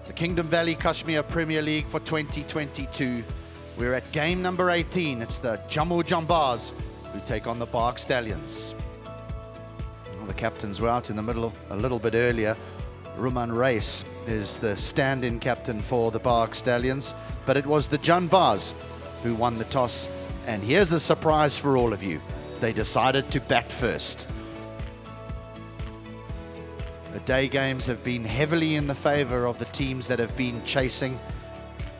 It's the Kingdom Valley Kashmir Premier League for 2022. We're at game number 18. It's the Jammu Janbaz who take on the BAGH Stallions. Well, the captains were out in the middle a little bit earlier. Ruman Reis is the stand-in captain for the BAGH Stallions, but it was the Janbaz who won the toss. And here's a surprise for all of you. They decided to bat first. The day games have been heavily in the favor of the teams that have been chasing.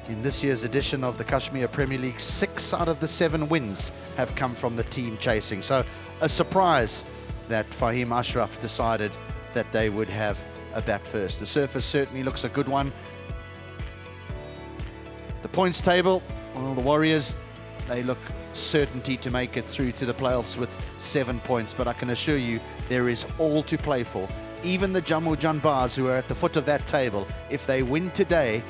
In this year's edition of the Kashmir Premier League, 6 out of the 7 wins have come from the team chasing. So a surprise that Fahim Ashraf decided that they would have a bat first. The surface certainly looks a good one. The points table, well, the Warriors, they look certainty to make it through to the playoffs with 7 points, but I can assure you there is all to play for. Even the Jammu Janbaz, who are at the foot of that table, if they win today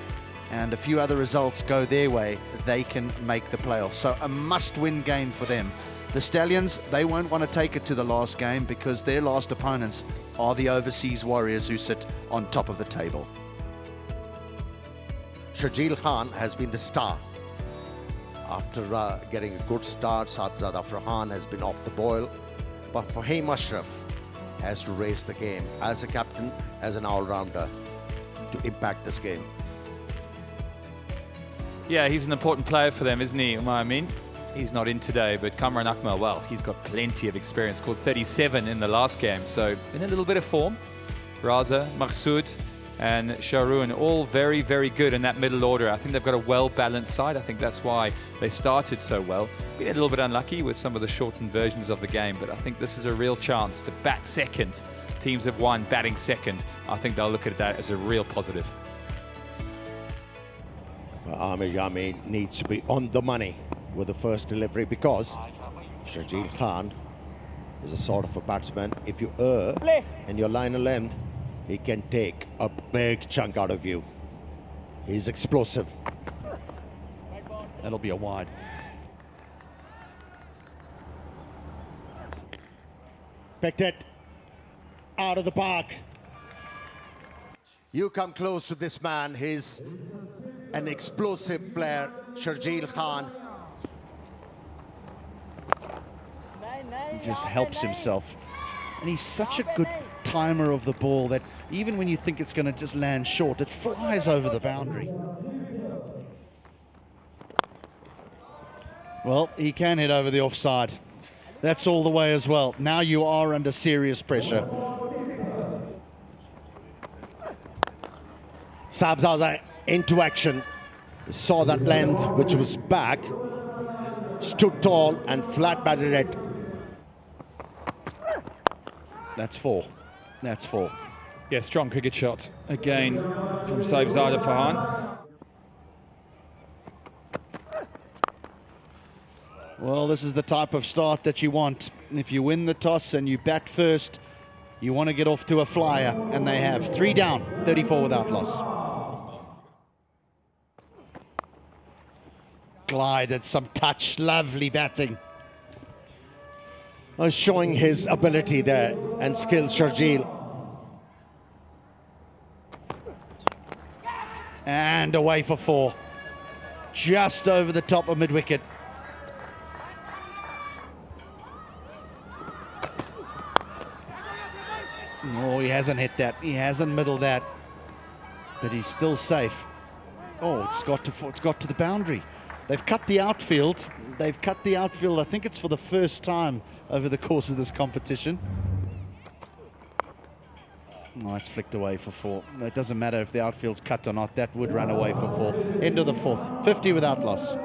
and a few other results go their way, they can make the playoffs. So a must-win game for them. The Stallions, they won't want to take it to the last game because their last opponents are the overseas Warriors who sit on top of the table. Sharjeel Khan has been the star. After getting a good start, Shahzad Afrahan has been off the boil. But Fahim Ashraf has to raise the game as a captain, as an all-rounder, to impact this game. Yeah, he's an important player for them, isn't he, Umar Amin? He's not in today, but Kamran Akmal, well, he's got plenty of experience. Scored 37 in the last game, so in a little bit of form. Raza, Maqsood and Shahrun, all very, very good in that middle order. I think they've got a well-balanced side. I think that's why they started so well. Been a little bit unlucky with some of the shortened versions of the game, but I think this is a real chance to bat second. Teams have won batting second. I think they'll look at that as a real positive. Amir Yami needs to be on the money with the first delivery because Sharjeel Khan is a sort of a batsman. If you err in your line of length, he can take a big chunk out of you. He's explosive. That'll be a wide. Picked it out of the park. You come close to this man. He's an explosive player, Sharjeel Khan. He just helps himself. And he's such a good timer of the ball that even when you think it's going to just land short, it flies over the boundary. Well, he can hit over the offside. That's all the way as well. Now you are under serious pressure. Sabzaza into action. Saw that length, which was back. Stood tall and flat batted it. That's 4. That's 4. Yeah, strong cricket shot again from Shahzad Afrahan. Well, this is the type of start that you want. If you win the toss and you bat first, you want to get off to a flyer, and they have. 3 down, 34 without loss. Glided, some touch, lovely batting. Showing his ability there and skills, Sharjeel. And away for 4. Just over the top of mid-wicket. Oh, he hasn't hit that. He hasn't middled that. But he's still safe. Oh, it's got to the boundary. They've cut the outfield. They've cut the outfield, I think it's for the first time over the course of this competition. Oh, it's flicked away for 4. It doesn't matter if the outfield's cut or not. That would run away for 4. End of the 4th. 50 without loss.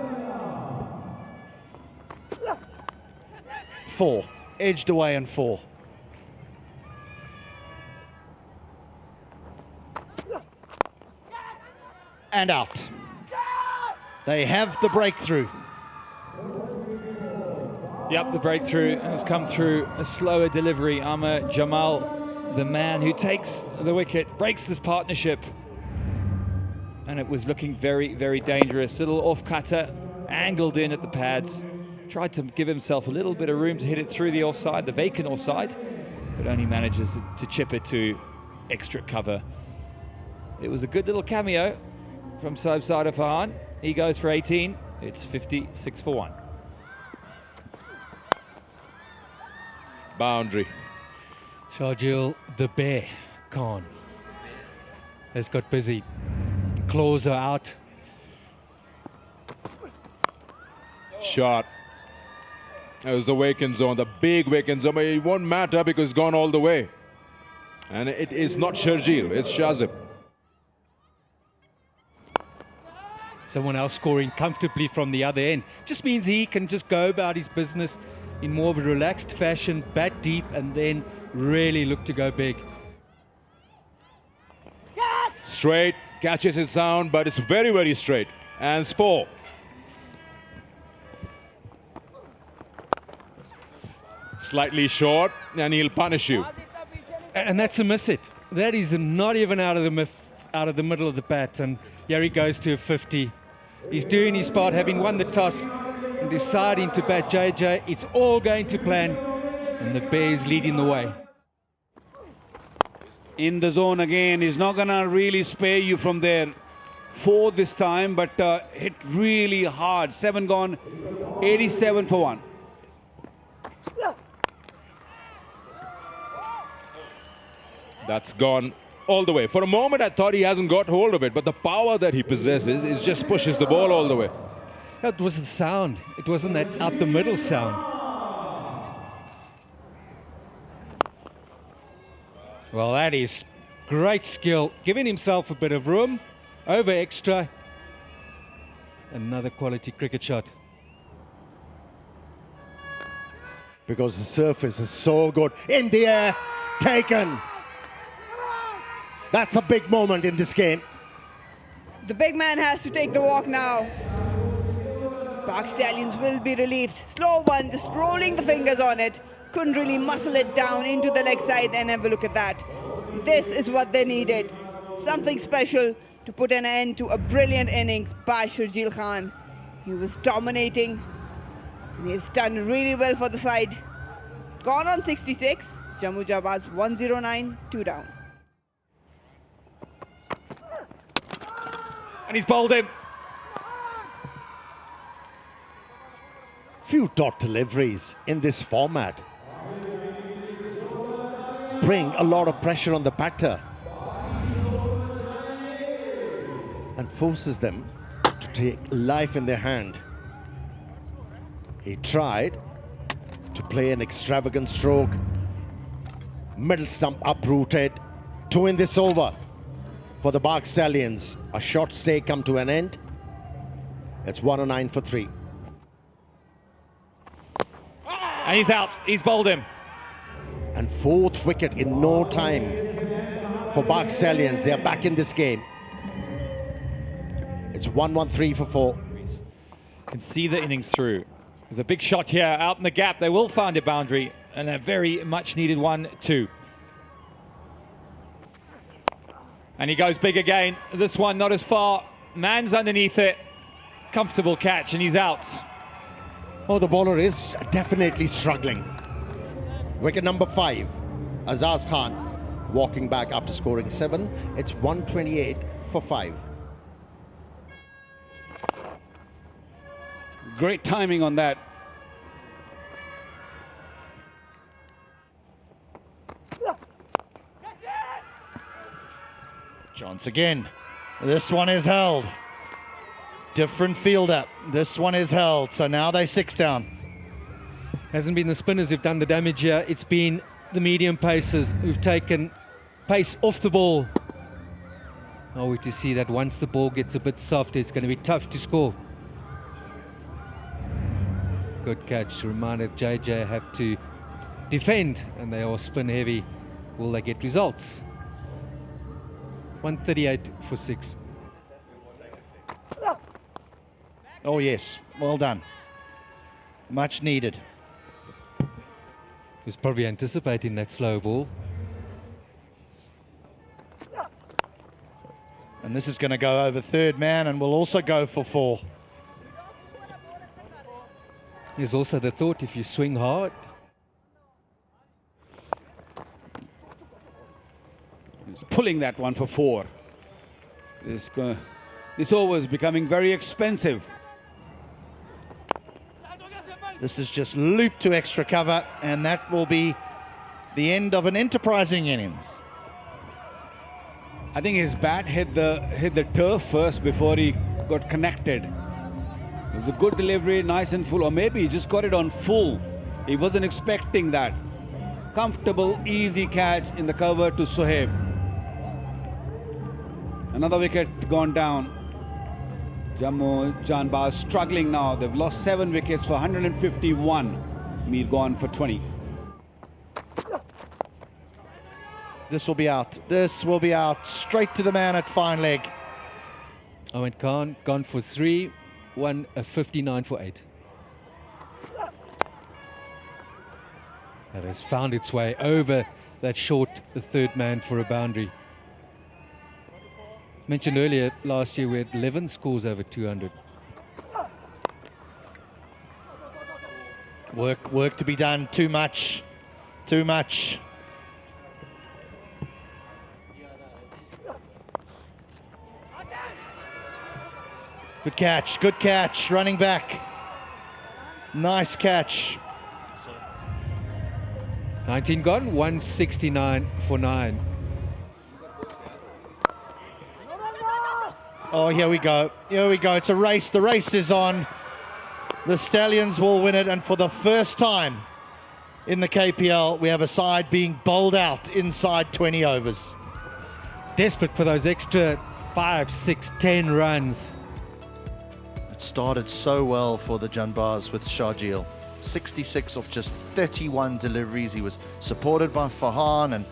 4. Edged away and 4. And out. They have the breakthrough. Yep, the breakthrough has come through a slower delivery. Amar Jamal, the man who takes the wicket, breaks this partnership. And it was looking very, very dangerous. Little off-cutter, angled in at the pads. Tried to give himself a little bit of room to hit it through the offside, the vacant offside, but only manages to chip it to extra cover. It was a good little cameo from Saib Farhan. He goes for 18. It's 56 for 1. Boundary. Sharjeel, the bear, Khan, has got busy. Claws are out. Shot. It was the vacant zone, the big vacant zone, but it won't matter because it's gone all the way. And it is not Sharjeel, it's Shazib. Someone else scoring comfortably from the other end. Just means he can just go about his business in more of a relaxed fashion, bat deep, and then really look to go big. Straight, catches his sound, but it's very, very straight. And it's 4. Slightly short, and he'll punish you. And that's a miss it. That is not even out of the middle of the bat. And here he goes to a 50. He's doing his part, having won the toss and deciding to bat JJ. It's all going to plan, and the Bears leading the way. In the zone again, he's not gonna really spare you from there. 4 this time, but hit really hard. 7 gone, 87 for 1. That's gone all the way. For a moment, I thought he hasn't got hold of it, but the power that he possesses is just pushes the ball all the way. That was the sound. It wasn't that out the middle sound. Well, that is great skill. Giving himself a bit of room, over extra. Another quality cricket shot. Because the surface is so good. In the air, taken. That's a big moment in this game. The big man has to take the walk now. BAGH Stallions will be relieved. Slow one, just rolling the fingers on it. Couldn't really muscle it down into the leg side, and have a look at that. This is what they needed. Something special to put an end to a brilliant innings by Sharjeel Khan. He was dominating, and he's done really well for the side. Gone on 66, Jammu Janbaz 109, 2 down. And he's bowled him. Few dot deliveries in this format bring a lot of pressure on the batter and forces them to take life in their hand. He tried to play an extravagant stroke, middle stump uprooted to win this over for the BAGH Stallions. A short stay come to an end. It's 109 for 3. And he's out. He's bowled him. And 4th wicket in no time for BAGH Stallions. They're back in this game. It's 113 for 4. Can see the innings through. There's a big shot here out in the gap. They will find a boundary, and a very much needed 1-2. And he goes big again. This one not as far. Man's underneath it. Comfortable catch, and he's out. Oh, the bowler is definitely struggling. Wicket number 5, Azaz Khan walking back after scoring 7. It's 128 for 5. Great timing on that. Johns again. This one is held. Different fielder. This one is held. So now they're 6 down. Hasn't been the spinners who've done the damage here. It's been the medium pacers who've taken pace off the ball. Oh, we to see that once the ball gets a bit soft, it's going to be tough to score. Good catch. Reminded JJ have to defend, and they are spin heavy. Will they get results? 138 for 6. Oh, yes. Well done. Much needed. He's probably anticipating that slow ball. And this is going to go over 3rd man and will also go for 4. There's also the thought, if you swing hard. He's pulling that one for 4. This over is becoming very expensive. This is just looped to extra cover, and that will be the end of an enterprising innings. I think his bat hit the turf first before he got connected. It was a good delivery, nice and full, or maybe he just got it on full. He wasn't expecting that. Comfortable, easy catch in the cover to Sohaib. Another wicket gone down. Jammu Janbaz struggling now. They've lost 7 wickets for 151. Mir gone for 20. This will be out. This will be out. Straight to the man at fine leg. Ahmed Khan gone for 3, 59 for 8. That has found its way over that short third man for a boundary. Mentioned earlier, last year we had 11 scores over 200. Work to be done. Too much. Too much. Good catch. Good catch. Running back. Nice catch. 19 gone, 169 for 9. Oh, here we go. Here we go. It's a race. The race is on. The Stallions will win it, and for the first time in the KPL, we have a side being bowled out inside 20 overs. Desperate for those extra 5, 6, 10 runs. It started so well for the Janbaz with Sharjeel. 66 off just 31 deliveries. He was supported by Farhan and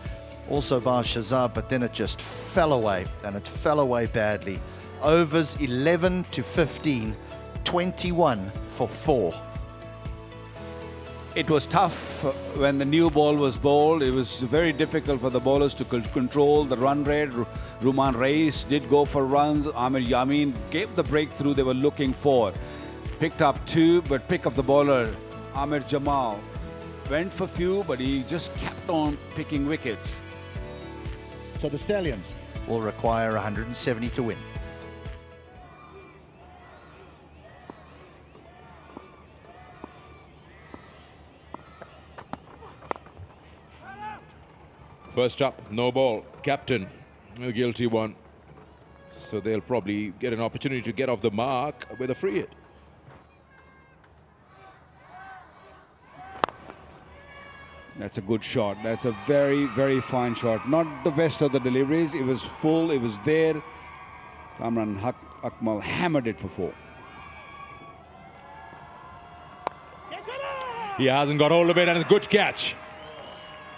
also by Shazab, but then it just fell away, and it fell away badly. Overs 11 to 15, 21 for 4. It was tough when the new ball was bowled. It was very difficult for the bowlers to control the run rate. Ruman Reis did go for runs. Amir Yamin gave the breakthrough they were looking for. Picked up 2, but pick up the bowler, Amir Jamal, went for few, but he just kept on picking wickets. So the Stallions will require 170 to win. First up, no ball. Captain, a guilty one. So they'll probably get an opportunity to get off the mark with a free hit. That's a good shot. That's a very, very fine shot. Not the best of the deliveries. It was full. It was there. Kamran Akmal hammered it for 4. He hasn't got hold of it, and it's a good catch.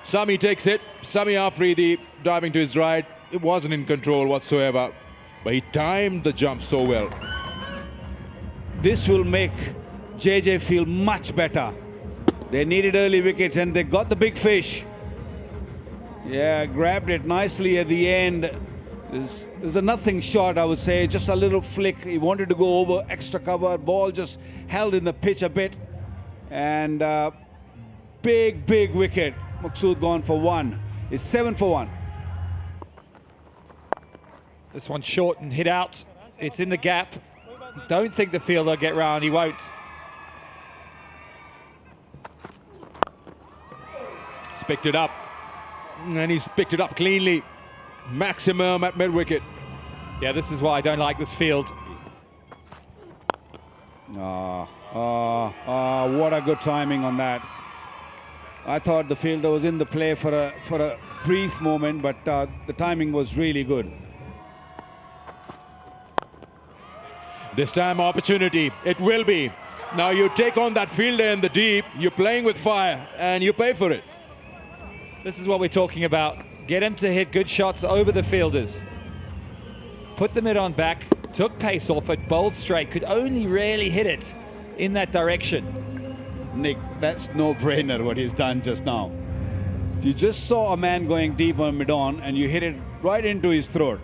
Sami takes it. Sami Afridi diving to his right. It wasn't in control whatsoever, but he timed the jump so well. This will make JJ feel much better. They needed early wickets and they got the big fish. Yeah, grabbed it nicely at the end. It was a nothing shot, I would say, just a little flick. He wanted to go over extra cover. Ball just held in the pitch a bit. And big, big wicket. Maqsood gone for 1. It's 7 for 1. This one's short and hit out. It's in the gap. Don't think the fielder will get round. He won't. He's picked it up, and he's picked it up cleanly. Maximum at mid-wicket. Yeah, this is why I don't like this field. What a good timing on that. I thought the fielder was in the play for a brief moment, but the timing was really good. This time opportunity, it will be. Now you take on that fielder in the deep, you're playing with fire, and you pay for it. This is what we're talking about. Get him to hit good shots over the fielders. Put the mid on back, took pace off it, bowled straight, could only really hit it in that direction. Nick, that's no-brainer what he's done just now. You just saw a man going deep on mid-on and you hit it right into his throat.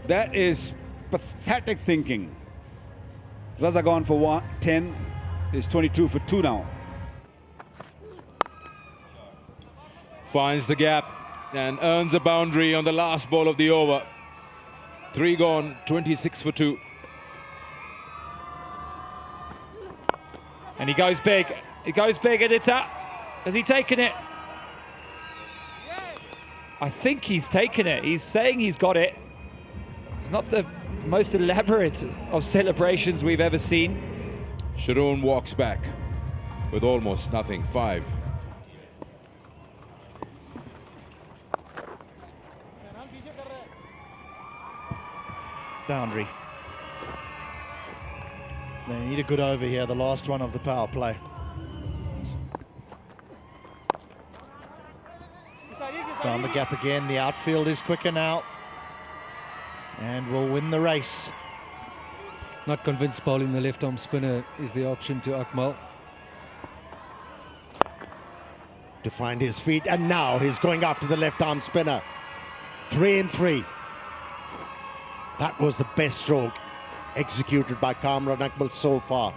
That is pathetic thinking. Raza gone for 10, is 22 for 2 now. Finds the gap and earns a boundary on the last ball of the over. 3 gone, 26 for 2. And he goes big. He goes big, and it's up. Has he taken it? I think he's taken it. He's saying he's got it. It's not the most elaborate of celebrations we've ever seen. Sharon walks back with almost nothing. 5. Boundary. They need a good over here, the last one of the power play. Down the gap again, the outfield is quicker now. And will win the race. Not convinced bowling the left arm spinner is the option to Akmal. To find his feet, and now he's going after the left arm spinner. 3 and 3. That was the best stroke executed by Kamran Akmal so far.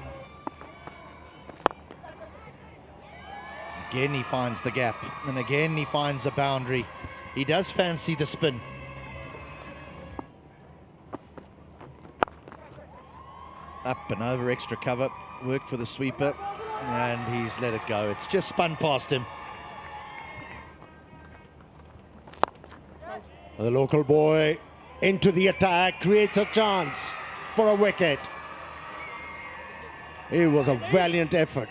Again he finds the gap, and again he finds a boundary. He does fancy the spin. Up and over, extra cover, work for the sweeper, and he's let it go. It's just spun past him. The local boy into the attack, creates a chance for a wicket. It was a valiant effort.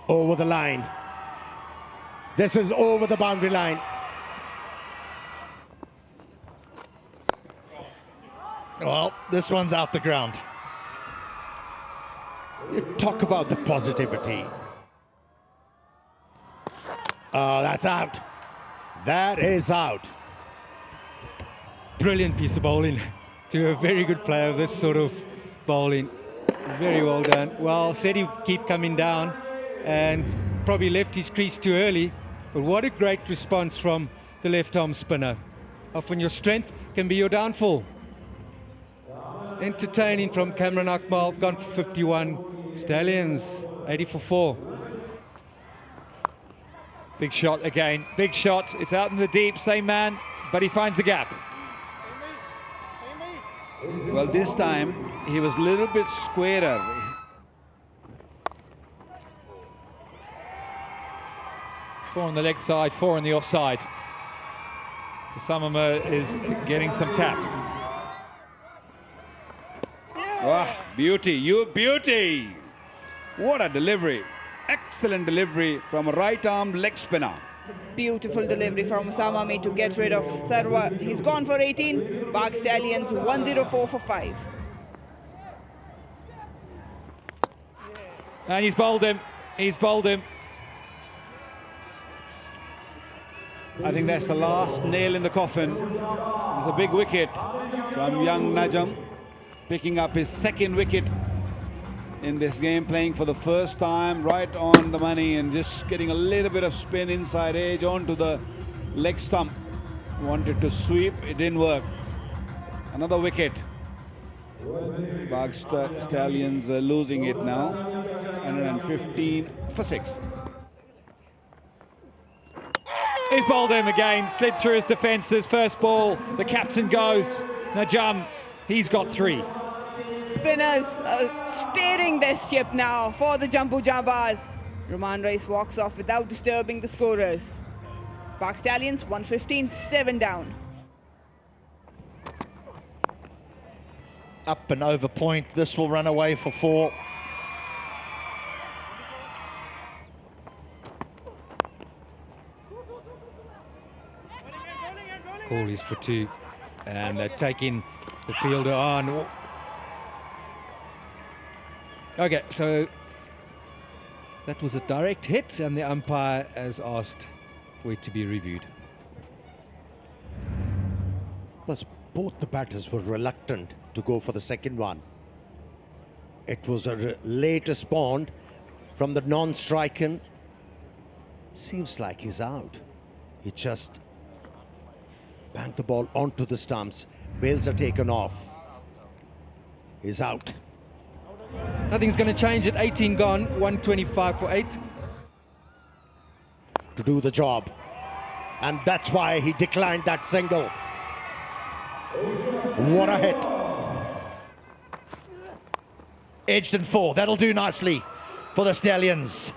Over the line. This is over the boundary line. Well, this one's out the ground. You talk about the positivity. Oh, that's out. That is out. Brilliant piece of bowling to a very good player of this sort of bowling. Very well done. Well, said he'd keep coming down and probably left his crease too early. But what a great response from the left arm spinner. Often your strength can be your downfall. Entertaining from Kamran Akmal, gone for 51. Stallions, 80 for 4. Big shot again. Big shot. It's out in the deep. Same man, but he finds the gap. Well, this time he was a little bit squarer. 4 on the leg side, 4 on the offside. Samama is getting some tap. Ah, beauty, you beauty. What a delivery. Excellent delivery from a right-arm leg spinner. Beautiful delivery from Samami to get rid of Sarwa. He's gone for 18. BAGH Stallions 104 for 5. And he's bowled him. He's bowled him. I think that's the last nail in the coffin. It's a big wicket from young Najam, picking up his second wicket in this game, playing for the first time, right on the money, and just getting a little bit of spin inside edge onto the leg stump. Wanted to sweep, it didn't work. Another wicket. BAGH Stallions losing it now. 115 for 6. He's bowled him again, slid through his defences. First ball, the captain goes. Najam, he's got 3. Spinners steering this ship now for the Jammu Janbaz. Roman Reis walks off without disturbing the scorers. BAGH Stallions 115, 7 down. Up and over point. This will run away for 4. Call is for 2. And they're taking the fielder on. Okay, so that was a direct hit, and the umpire has asked for it to be reviewed. Plus, both the batters were reluctant to go for the second one. It was a late respond from the non-striker. Seems like he's out. He just banged the ball onto the stumps. Bails are taken off. He's out. Nothing's going to change at 18 gone, 125 for 8. To do the job. And that's why he declined that single. What a hit. Edged and 4. That'll do nicely for the Stallions.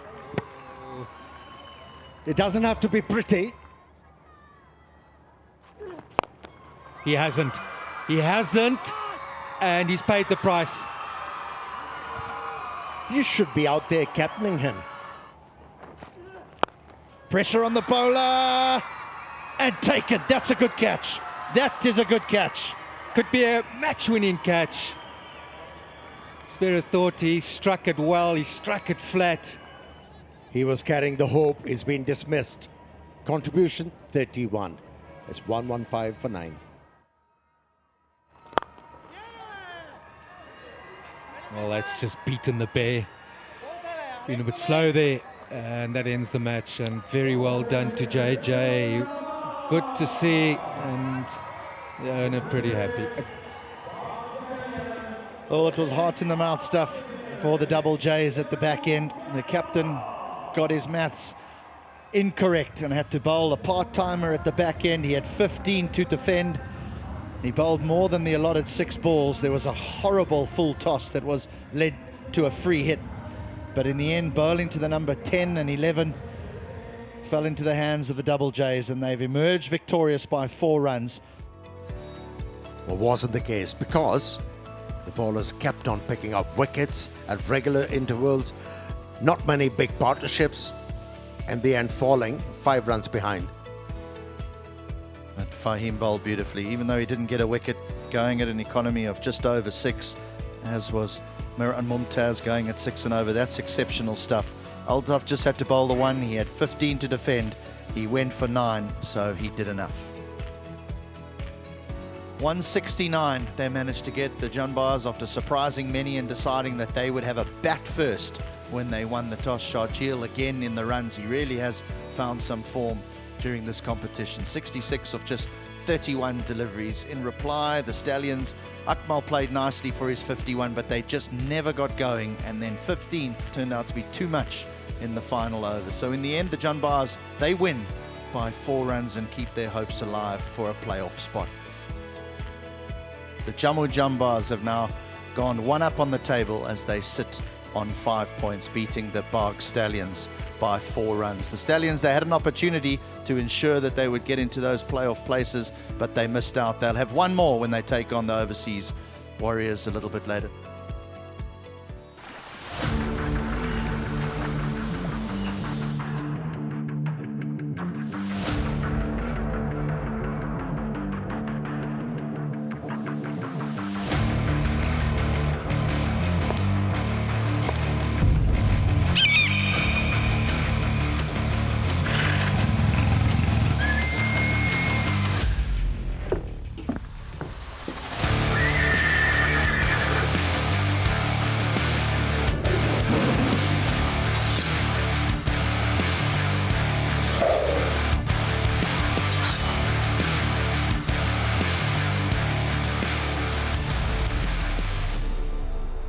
It doesn't have to be pretty. He hasn't. He hasn't. And he's paid the price. You should be out there captaining him. Pressure on the bowler. And take it. That's a good catch. That is a good catch. Could be a match-winning catch. Spirit thought he struck it well. He struck it flat. He was carrying the hope. He's been dismissed. Contribution 31. It's 115 for 9. Well, that's just beaten the bear. Been a bit slow there, and that ends the match. And very well done to JJ. Good to see, and the owner pretty happy. Oh, it was heart in the mouth stuff for the Double J's at the back end. The captain got his maths incorrect and had to bowl a part-timer at the back end. He had 15 to defend. He bowled more than the allotted 6 balls. There was a horrible full toss that was led to a free hit. But in the end, bowling to the number 10 and 11 fell into the hands of the Double J's, and they've emerged victorious by 4 runs. Well, wasn't the case because the bowlers kept on picking up wickets at regular intervals. Not many big partnerships. And the end falling 5 runs behind. But Fahim bowled beautifully, even though he didn't get a wicket, going at an economy of just over 6, as was Miran Mumtaz going at 6 and over. That's exceptional stuff. Altaf just had to bowl the 1. He had 15 to defend. He went for 9, so he did enough. 169 they managed to get, the Janbaz, after surprising many and deciding that they would have a bat first when they won the toss. Sharjeel again in the runs. He really has found some form during this competition. 66 of just 31 deliveries. In reply, the Stallions, Akmal played nicely for his 51, but they just never got going, and then 15 turned out to be too much in the final over. So in the end, the Janbaz, they win by 4 runs and keep their hopes alive for a playoff spot. The Jammu Janbaz have now gone 1 up on the table as they sit on 5 points, beating the BAGH Stallions by 4 runs. The Stallions, they had an opportunity to ensure that they would get into those playoff places, but they missed out. They'll have 1 more when they take on the overseas Warriors a little bit later.